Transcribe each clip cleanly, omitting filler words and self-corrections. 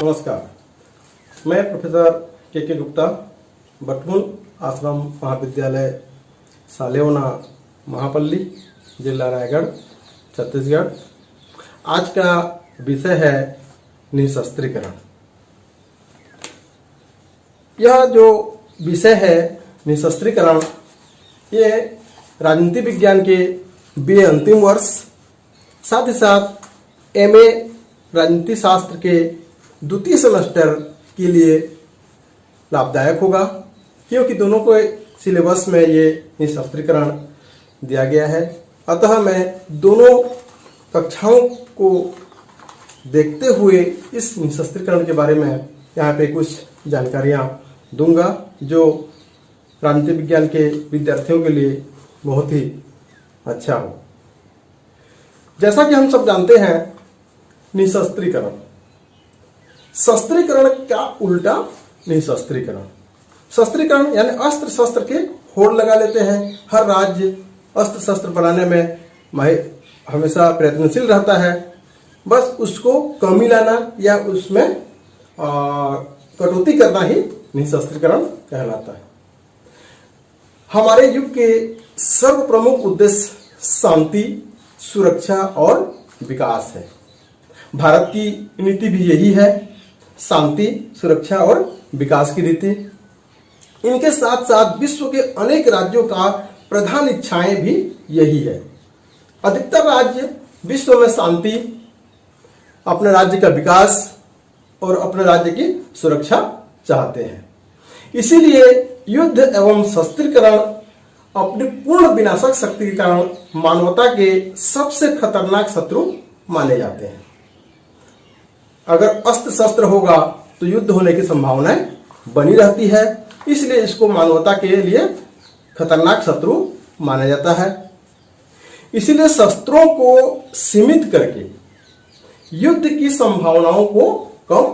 नमस्कार, मैं प्रोफेसर के गुप्ता, बटमुल आश्रम महाविद्यालय सालेवना महापल्ली, जिला रायगढ़, छत्तीसगढ़। आज का विषय है निशस्त्रीकरण। यह जो विषय है निशस्त्रीकरण, ये राजनीति विज्ञान के बीए अंतिम वर्ष, साथ ही साथ एमए राजनीति शास्त्र के द्वितीय सेमेस्टर के लिए लाभदायक होगा, क्योंकि दोनों को सिलेबस में ये निशस्त्रीकरण दिया गया है। अतः मैं दोनों कक्षाओं को देखते हुए इस निशस्त्रीकरण के बारे में यहाँ पे कुछ जानकारियाँ दूंगा, जो राजनीति विज्ञान के विद्यार्थियों के लिए बहुत ही अच्छा हो। जैसा कि हम सब जानते हैं, निशस्त्रीकरण, शस्त्रीकरण का उल्टा निशस्त्रीकरण। शस्त्रीकरण यानी अस्त्र शस्त्र के होड़ लगा लेते हैं। हर राज्य अस्त्र शस्त्र बनाने में हमेशा प्रयत्नशील रहता है, बस उसको कमी लाना या उसमें कटौती करना ही निशस्त्रीकरण कहलाता है। हमारे युग के सर्व प्रमुख उद्देश्य शांति, सुरक्षा और विकास है। भारत की नीति भी यही है, शांति, सुरक्षा और विकास की नीति। इनके साथ साथ विश्व के अनेक राज्यों का प्रधान इच्छाएं भी यही है। अधिकतर राज्य विश्व में शांति, अपने राज्य का विकास और अपने राज्य की सुरक्षा चाहते हैं। इसीलिए युद्ध एवं शस्त्रीकरण अपनी पूर्ण विनाशक शक्ति के कारण मानवता के सबसे खतरनाक शत्रु माने जाते हैं। अगर अस्त्र शस्त्र होगा तो युद्ध होने की संभावनाएं बनी रहती है, इसलिए इसको मानवता के लिए खतरनाक शत्रु माना जाता है। इसीलिए शस्त्रों को सीमित करके युद्ध की संभावनाओं को कम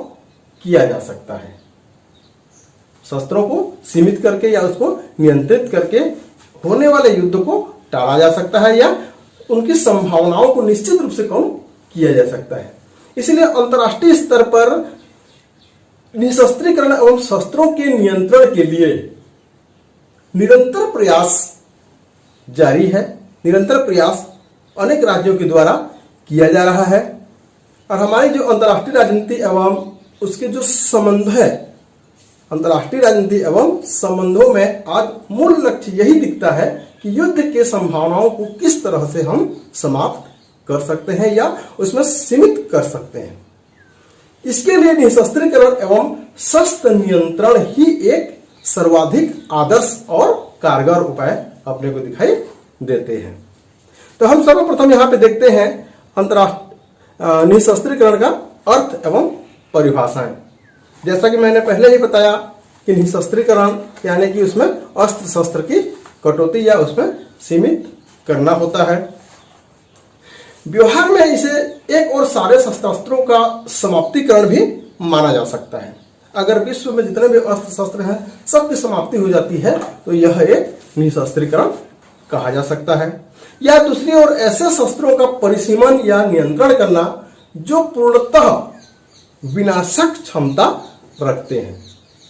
किया जा सकता है। शस्त्रों को सीमित करके या उसको नियंत्रित करके होने वाले युद्ध को टाला जा सकता है या उनकी संभावनाओं को निश्चित रूप से कम किया जा सकता है। इसलिए अंतर्राष्ट्रीय स्तर पर निशस्त्रीकरण एवं शस्त्रों के नियंत्रण के लिए निरंतर प्रयास जारी है। निरंतर प्रयास अनेक राज्यों के द्वारा किया जा रहा है। और हमारी जो अंतर्राष्ट्रीय राजनीति एवं उसके जो संबंध है, अंतर्राष्ट्रीय राजनीति एवं संबंधों में आज मूल लक्ष्य यही दिखता है कि युद्ध के संभावनाओं को किस तरह से हम समाप्त कर सकते हैं या उसमें सीमित कर सकते हैं। इसके लिए निशस्त्रीकरण एवं शस्त्र नियंत्रण ही एक सर्वाधिक आदर्श और कारगर उपाय अपने को दिखाई देते हैं। तो हम सर्वप्रथम यहाँ पे देखते हैं अंतर्राष्ट्रीय निशस्त्रीकरण का अर्थ एवं परिभाषाएं। जैसा कि मैंने पहले ही बताया कि निशस्त्रीकरण यानी कि उसमें अस्त्र शस्त्र की कटौती या उसमें सीमित करना होता है। व्यवहार में इसे एक और सारे शस्त्रों का समाप्तिकरण भी माना जा सकता है। अगर विश्व में जितने भी अस्त्र शस्त्र हैं सबकी समाप्ति हो जाती है तो यह एक निशस्त्रीकरण कहा जा सकता है। या दूसरी ओर ऐसे शस्त्रों का परिसीमन या नियंत्रण करना जो पूर्णतः विनाशक क्षमता रखते हैं।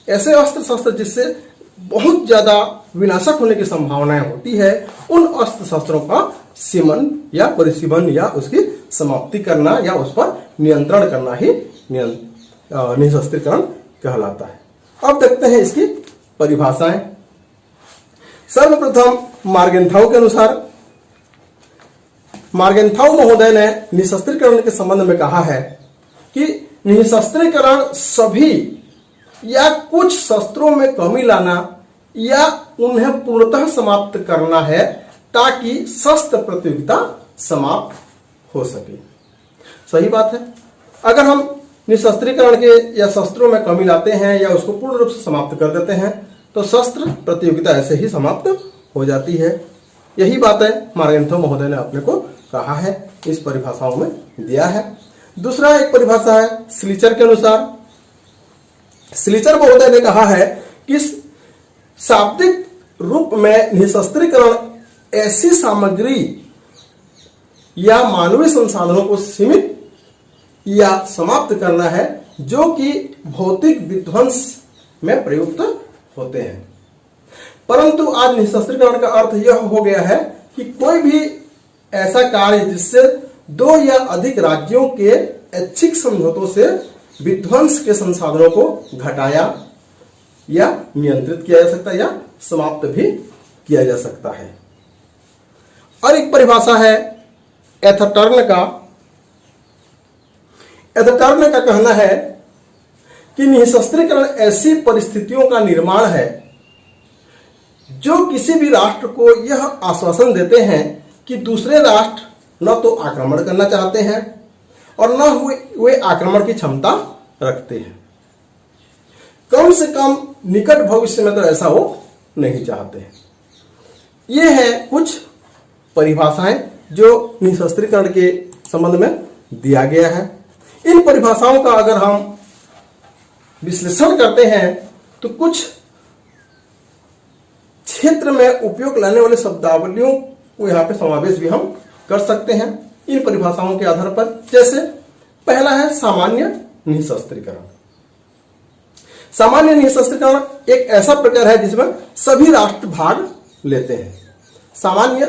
ऐसे अस्त्र शस्त्र जिससे बहुत ज्यादा विनाशक होने की संभावनाएं होती है, उन अस्त्र शस्त्रों का सीमन या परिसीमन या उसकी समाप्ति करना या उस पर नियंत्रण करना ही निशस्त्रीकरण कहलाता है। अब देखते हैं इसकी परिभाषाएं। सर्वप्रथम मार्गेंथाउ के अनुसार, मार्गेंथाउ महोदय ने निशस्त्रीकरण के संबंध में कहा है कि निशस्त्रीकरण सभी या कुछ शस्त्रों में कमी लाना या उन्हें पूर्णतः समाप्त करना है ताकि शस्त्र प्रतियोगिता समाप्त हो सके। सही बात है। अगर हम निशस्त्रीकरण के या शस्त्रों में कमी लाते हैं या उसको पूर्ण रूप से समाप्त कर देते हैं तो शस्त्र प्रतियोगिता ऐसे ही समाप्त हो जाती है। यही बात है मार्गेंथाउ महोदय ने अपने को कहा है, इस परिभाषाओं में दिया है। दूसरा एक परिभाषा है स्लीचर के अनुसार। स्लीचर महोदय ने कहा है कि शाब्दिक रूप में निशस्त्रीकरण ऐसी सामग्री या मानवीय संसाधनों को सीमित या समाप्त करना है जो कि भौतिक विध्वंस में प्रयुक्त होते हैं। परंतु आज निशस्त्रीकरण का अर्थ यह हो गया है कि कोई भी ऐसा कार्य जिससे दो या अधिक राज्यों के ऐच्छिक समझौतों से विध्वंस के संसाधनों को घटाया या नियंत्रित किया जा सकता है या समाप्त भी किया जा सकता है। और एक परिभाषा है एथर्टर्न का। एथर्टर्न का कहना है कि निशस्त्रीकरण ऐसी परिस्थितियों का निर्माण है जो किसी भी राष्ट्र को यह आश्वासन देते हैं कि दूसरे राष्ट्र न तो आक्रमण करना चाहते हैं और न वे आक्रमण की क्षमता रखते हैं। कम से कम निकट भविष्य में तो ऐसा वो नहीं चाहते हैं। ये है कुछ परिभाषाएं जो निशस्त्रीकरण के संबंध में दिया गया है। इन परिभाषाओं का अगर हम विश्लेषण करते हैं तो कुछ क्षेत्र में उपयोग लाने वाले शब्दावलियों को यहां पे समावेश भी हम कर सकते हैं इन परिभाषाओं के आधार पर। जैसे पहला है सामान्य निशस्त्रीकरण। सामान्य निशस्त्रीकरण एक ऐसा प्रकार है जिसमें सभी राष्ट्र भाग लेते हैं। सामान्य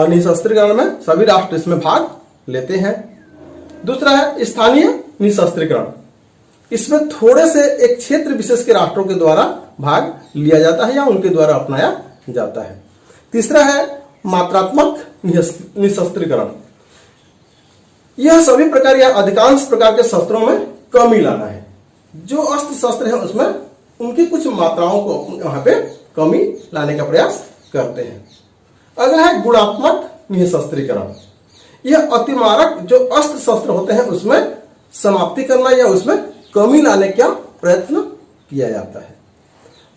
निशस्त्रीकरण में सभी राष्ट्र इसमें भाग लेते हैं। दूसरा है स्थानीय निशस्त्रीकरण। इसमें थोड़े से एक क्षेत्र विशेष के राष्ट्रों के द्वारा भाग लिया जाता है या उनके द्वारा अपनाया जाता है। तीसरा है मात्रात्मक निशस्त्रीकरण। यह सभी प्रकार या अधिकांश प्रकार के शस्त्रों में कमी लाना है। जो अस्त्र शस्त्र है उसमें उनकी कुछ मात्राओं को वहां पे कमी लाने का प्रयास करते हैं। अगला है गुणात्मक निशस्त्रीकरण। यह अतिमारक जो अस्त्र शस्त्र होते हैं उसमें समाप्ति करना या उसमें कमी लाने का प्रयत्न किया जाता है।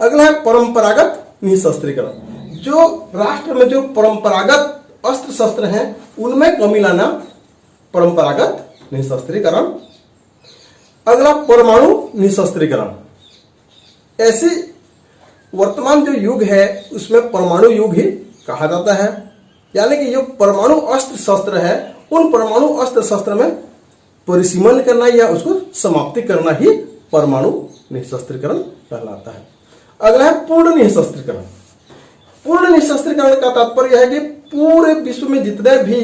अगला है परंपरागत निशस्त्रीकरण। जो राष्ट्र में जो परंपरागत अस्त्र शस्त्र हैं उनमें कमी लाना परंपरागत निशस्त्रीकरण। अगला परमाणु निशस्त्रीकरण। ऐसी वर्तमान जो युग है उसमें परमाणु युग ही कहा जाता है। यानी कि जो परमाणु अस्त्र शस्त्र है उन परमाणु अस्त्र शस्त्र में परिसीमन करना या उसको समाप्ति करना ही परमाणु निशस्त्रीकरण कहलाता है। अगला है पूर्ण निशस्त्रीकरण। पूर्ण निशस्त्रीकरण का तात्पर्य है कि पूरे विश्व में जितने भी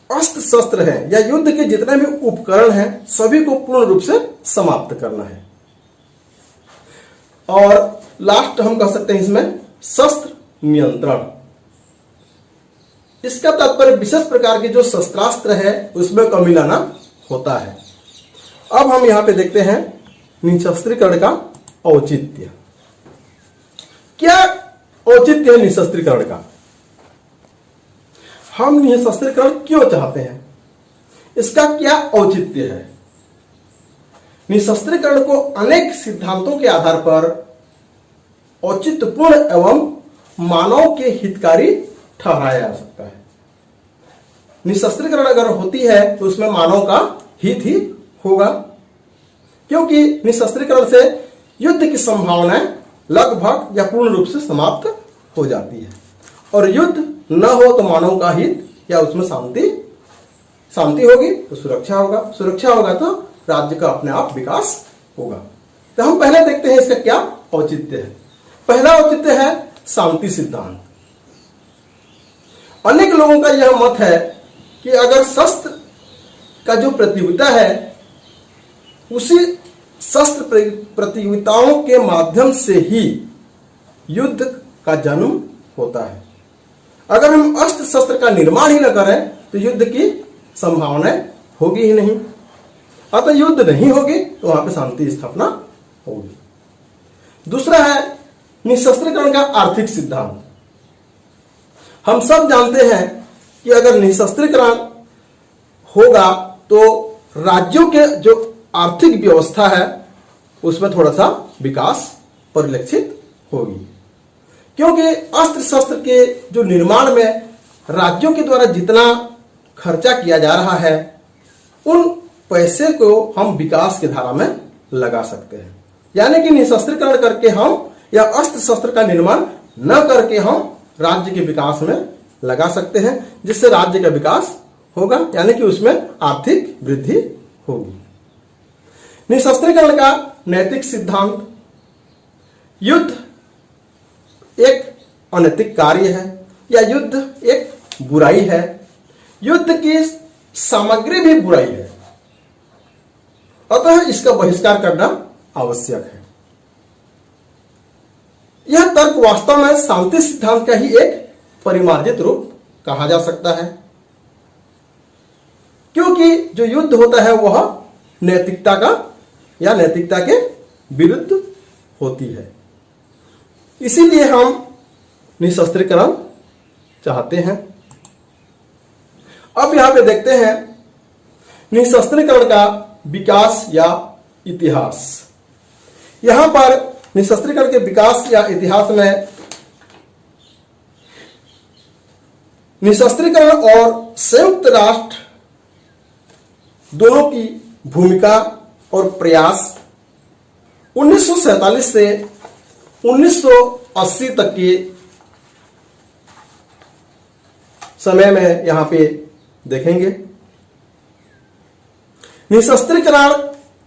अस्त्र शस्त्र हैं या युद्ध के जितने भी उपकरण हैं सभी को पूर्ण रूप से समाप्त करना है। और लास्ट हम कह सकते हैं इसमें शस्त्र नियंत्रण। इसका तात्पर्य विशेष प्रकार के जो शस्त्रास्त्र है उसमें कमी लाना होता है। अब हम यहां पे देखते हैं निशस्त्रीकरण का औचित्य। क्या औचित्य है निशस्त्रीकरण का? हम निशस्त्रीकरण क्यों चाहते हैं? इसका क्या औचित्य है? निशस्त्रीकरण को अनेक सिद्धांतों के आधार पर औचित्यपूर्ण एवं मानव के हितकारी ठहराया जा सकता है। निशस्त्रीकरण अगर होती है तो उसमें मानव का हित ही होगा, क्योंकि निशस्त्रीकरण से युद्ध की संभावनाएं लगभग या पूर्ण रूप से समाप्त हो जाती है। और युद्ध न हो तो मानव का हित या उसमें शांति होगी तो सुरक्षा होगा, सुरक्षा होगा तो राज्य का अपने आप विकास होगा। तो हम पहले देखते हैं इसका क्या औचित्य है। पहला औचित्य है शांति सिद्धांत। अनेक लोगों का यह मत है कि अगर शस्त्र का जो प्रतियोगिता है उसी शस्त्र प्रतियोगिताओं के माध्यम से ही युद्ध का जन्म होता है। अगर हम अस्त्र शस्त्र का निर्माण ही न करें तो युद्ध की संभावनाएं होगी ही नहीं। अतः युद्ध नहीं होगी तो वहां पे शांति स्थापना होगी। दूसरा है निशस्त्रीकरण का आर्थिक सिद्धांत। हम सब जानते हैं कि अगर निशस्त्रीकरण होगा तो राज्यों के जो आर्थिक व्यवस्था है उसमें थोड़ा सा विकास परिलक्षित होगी, क्योंकि अस्त्र शस्त्र के जो निर्माण में राज्यों के द्वारा जितना खर्चा किया जा रहा है उन पैसे को हम विकास की धारा में लगा सकते हैं। यानी कि निशस्त्रीकरण करके हम या अस्त्र शस्त्र का निर्माण न करके हम राज्य के विकास में लगा सकते हैं, जिससे राज्य का विकास होगा, यानी कि उसमें आर्थिक वृद्धि होगी। निशस्त्रीकरण का नैतिक सिद्धांत, युद्ध एक अनैतिक कार्य है या युद्ध एक बुराई है, युद्ध की सामग्री भी बुराई है, अतः इसका बहिष्कार करना आवश्यक है। यह तर्क वास्तव में शांति सिद्धांत का ही एक परिमार्जित रूप कहा जा सकता है, क्योंकि जो युद्ध होता है वह नैतिकता का या नैतिकता के विरुद्ध होती है। इसीलिए हम निशस्त्रीकरण चाहते हैं। अब यहां पे देखते हैं निशस्त्रीकरण का विकास या इतिहास। यहां पर निशस्त्रीकरण के विकास या इतिहास में निशस्त्रीकरण और संयुक्त राष्ट्र दोनों की भूमिका और प्रयास 1947 से 1980 तक के समय में यहां पे देखेंगे। निशस्त्रीकरण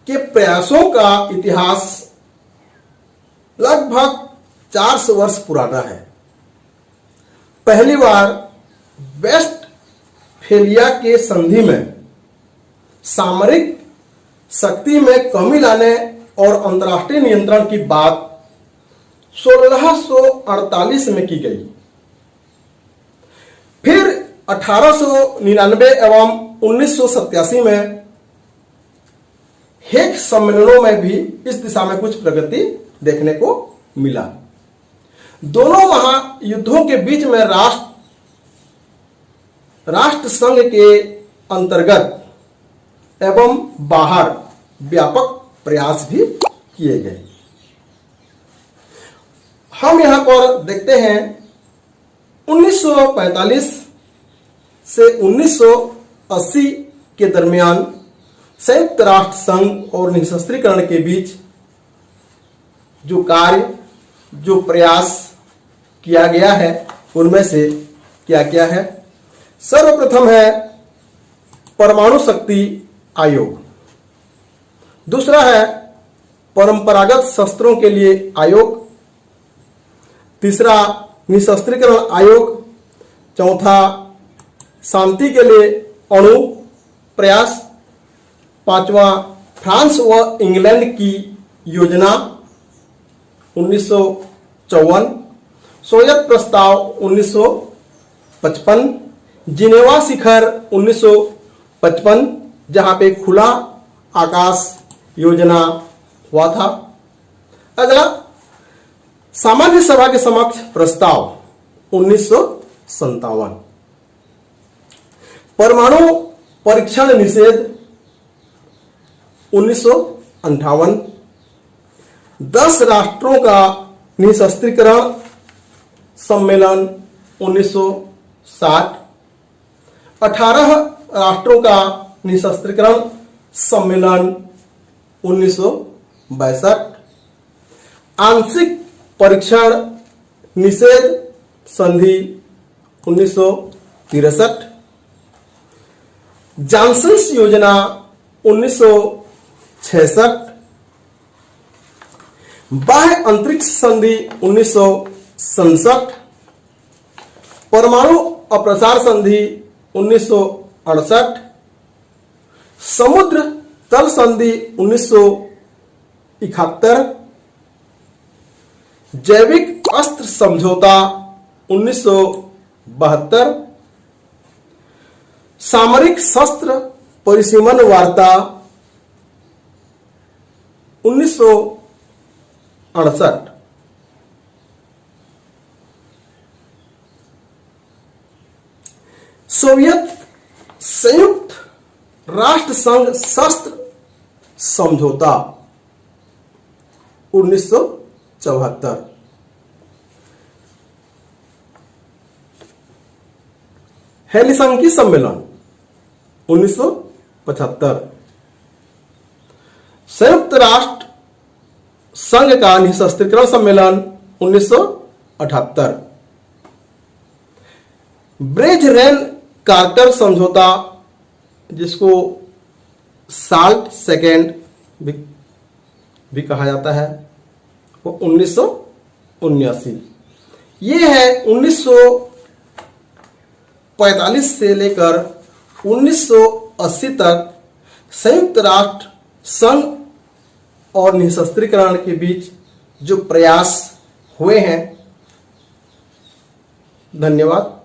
के प्रयासों का इतिहास लगभग 400 वर्ष पुराना है। पहली बार वेस्टफेलिया के संधि में सामरिक शक्ति में कमी लाने और अंतर्राष्ट्रीय नियंत्रण की बात 1648 में की गई। फिर 1899 एवं 1987 में हेग सम्मेलनों में भी इस दिशा में कुछ प्रगति देखने को मिला। दोनों महायुद्धों के बीच में राष्ट्र संघ के अंतर्गत एवं बाहर व्यापक प्रयास भी किए गए। हम यहां पर देखते हैं 1945 से 1980 के दरमियान संयुक्त राष्ट्र संघ और निशस्त्रीकरण के बीच जो कार्य, जो प्रयास किया गया है, उनमें से क्या क्या है। सर्वप्रथम है परमाणु शक्ति आयोग, दूसरा है परंपरागत शस्त्रों के लिए आयोग, तीसरा निशस्त्रीकरण आयोग, चौथा शांति के लिए अणु प्रयास, पांचवा फ्रांस व इंग्लैंड की योजना 1954, सोवियत प्रस्ताव 1955, जिनेवा शिखर 1955 जहां पे खुला आकाश योजना हुआ था। अगला सामान्य सभा के समक्ष प्रस्ताव 1957, परमाणु परीक्षण निषेध 1958, 10 राष्ट्रों का निशस्त्रीकरण सम्मेलन 1960, 18 राष्ट्रों का निशस्त्रीकरण सम्मेलन 1962, आंशिक परीक्षण निषेध संधि 1963, जॉनसन योजना 1966, बाह्य अंतरिक्ष संधि 1967, परमाणु अप्रसार संधि 1968, समुद्र तल संधि 1971, जैविक अस्त्र समझौता 1972, सामरिक शस्त्र परिसीमन वार्ता 1968, सोवियत संयुक्त राष्ट्र संघ शस्त्र समझौता 1974, हेलसिंकी सम्मेलन 1975, संयुक्त राष्ट्र संघ का निशस्त्रीकरण सम्मेलन 1978, ब्रेज-रेन कार्टर समझौता जिसको साल्ट सेकेंड भी कहा जाता है, वो 1979। ये है 1945 से लेकर 1980 तक संयुक्त राष्ट्र संघ और निशस्त्रीकरण के बीच जो प्रयास हुए हैं। धन्यवाद।